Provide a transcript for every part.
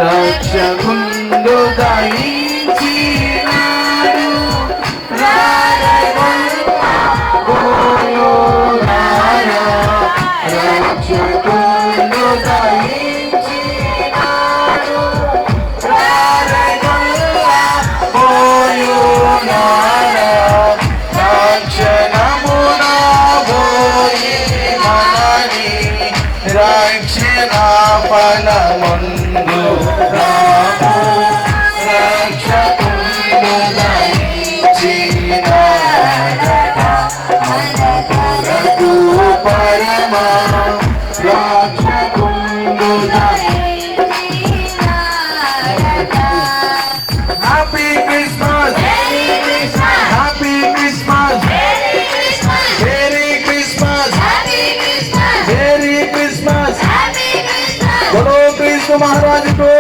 రక్షకుండు దయించినాడు రక్షకుండు దయించినాడు రక్షణమునా పోయి మనని రక్షణ ఫలముందు రాము రక్షకుండు దయించినాడట మన కొరకు పరమా రక్షకుండు దయించినాడట. Happy Christmas, happy Christmas, merry Christmas, merry Christmas. బోలో క్రీస్తు మహారాజుకు,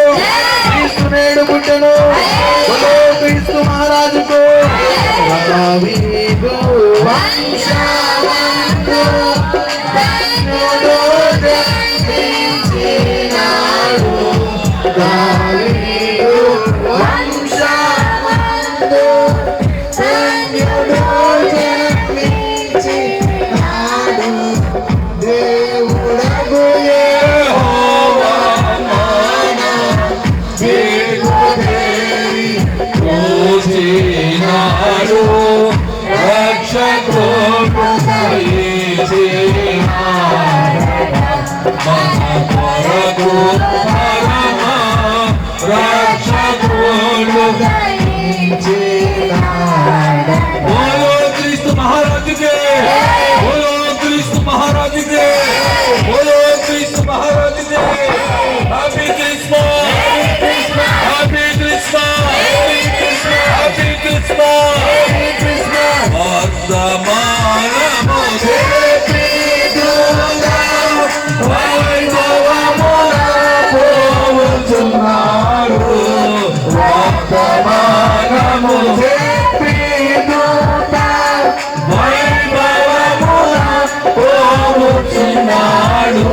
క్రీస్తు నేడు పుట్టెను. బోలో క్రీస్తు మహారాజుకు. దావీదు వంశమందు ధన్యుడు జన్మించినాడు. దావీదు వంశమందు ధన్యుడు జన్మించినాడు. దేవుడగు యెహోవా మన దేవుడేవి పూజినాడు. రక్షకుడు దయించినాడట మన కొరకు పరమా రక్షకుడు దయించినాడట. బోలో క్రీస్తు మహారాజుకే, బోలో క్రీస్తు మహారాజుకే, బోలో క్రీస్తు మహారాజుకే. Happy Christmas, happy Christmas, happy Christmas. వర్తమానము వైభవమున పోవుచున్నాడు. వర్తమానము వైభవమున పోవుచున్నాడు.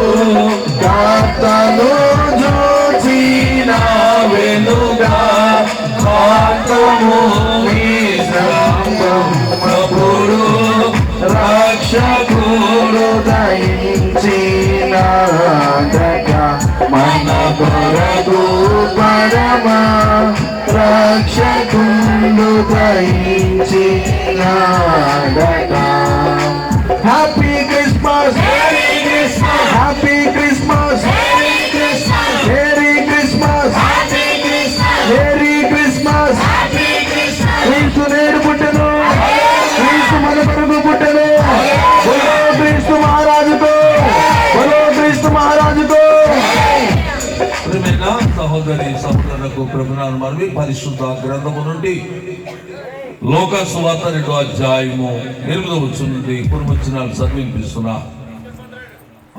కర్తను చూచిన వెలుగా కాంతము ప్రభుడు రక్షకుడు దయించినాడట మన కొరకు పరమా రక్షకుడు దయించినాడట. Happy Christmas, happy Christmas, merry Christmas, merry Christmas. క్రీస్తు నేడు పుట్టెను, క్రీస్తు మన కొరకు పుట్టెను. బోలో క్రీస్తు మహారాజుకు, బోలో క్రీస్తు మహారాజుకు. ప్రియమైన సహోదరి సహోదరులకు ప్రభునామమున మనవి. పరిశుద్ధ గ్రంథము నుండి లోక సువార్త 2వ అధ్యాయము 8వ వచనం నుండి ఇప్పుడు వచనాలు చదివినిపిస్తున్నా.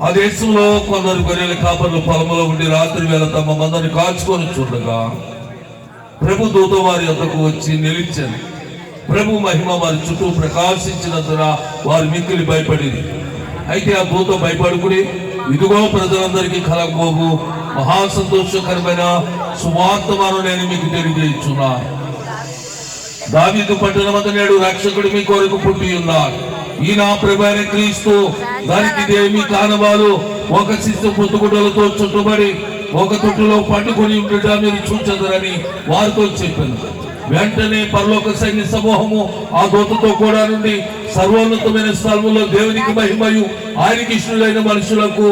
ఆ దేశంలో కొందరు గొర్రెల కాపర్లు పొలంలో ఉండి రాత్రి వేళ తమ మందని కాల్చుకొని చూడగా ప్రభు దూత వారి వద్దకు వచ్చి నిలిచాను. ప్రభు మహిమ వారి చుట్టూ ప్రకాశించినందున వారు మిక్కిలి భయపడింది. అయితే ఆ దూత భయపడుకుని, ఇదిగో ప్రజలందరికీ కలగబోగు మహా సంతోషకరమైన సువార్తమాను నేను మీకు తెలియజేయుచున్నా. దావీదు పట్టణమందు నేడు రక్షకుడు మీ కొరకు పుట్టి ఉన్నాడు. ఈ నా ప్రభు అయిన క్రీస్తు. దానికి ఇదేమీ కానవారు ఒక శిస్తు పుట్టుగుడ్డలతో చుట్టుబడి ఒక తొట్టులో పట్టుకుని ఉండుట మీరు చూచెదరని వారితో చెప్పాను. వెంటనే పరలోక సైన్య సమూహము ఆ దూతతో కూడా నుండి సర్వోన్నతమైన స్థలములో దేవునికి మహిమయు ఆయనకి ఇష్టలైన మనుషులకు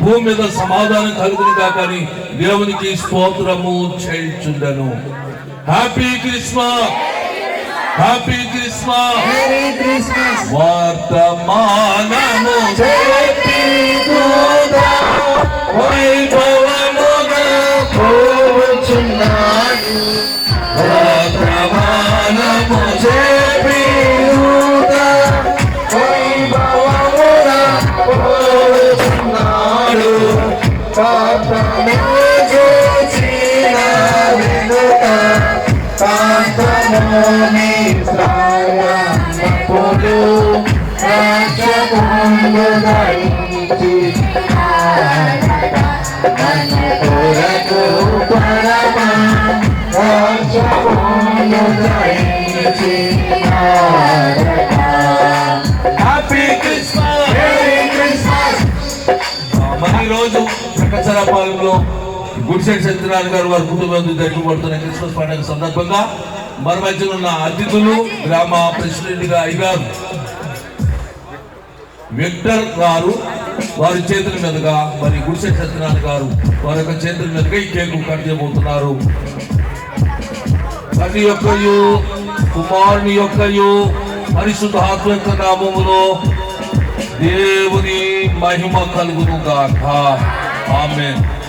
భూమి మీద సమాధానం కలుగును కాకని దేవునికి స్తోత్రము చేయుచుండెను. Happy Christmas, happy Christmas, merry Christmas. వర్తమానము వైభవమున పోవుచున్నాడు. వర్తమానము వైభవమున పోవుచున్నాడు. కాంతము చూచిన వెలుగ కాంతముని శ్రావణపుడు రక్షకుడు దయించినాడట మన కొరకు పరమ రాజ్యమును దయచేయాలట. Happy Christmas. Merry Christmas. మరి ఈ రోజు ప్రకచరపాలెంలో గుడిసెట్ సత్యనారాయణ గారు వారి కుటుంబం జరుపుబడుతున్న క్రిస్మస్ పండుగ సందర్భంగా మన మధ్యన ఉన్న అతిథులు గ్రామ ప్రెసిడెంట్ గా అయ్యారు విక్టర్ గారు వారి చేతుల మీదుగా మరి గుడిసెట్ సత్యనారాయణ గారు వారి యొక్క చేతుల మీదుగా ఈ కేకు కట్ చేయబోతున్నారు. ప్రతి ఒక్కయు కుమారుని యొక్కయు పరిశుద్ధ ఆత్మ యొక్క నామములో దేవుని మహిమ కలుగును గాక. ఆమేన్.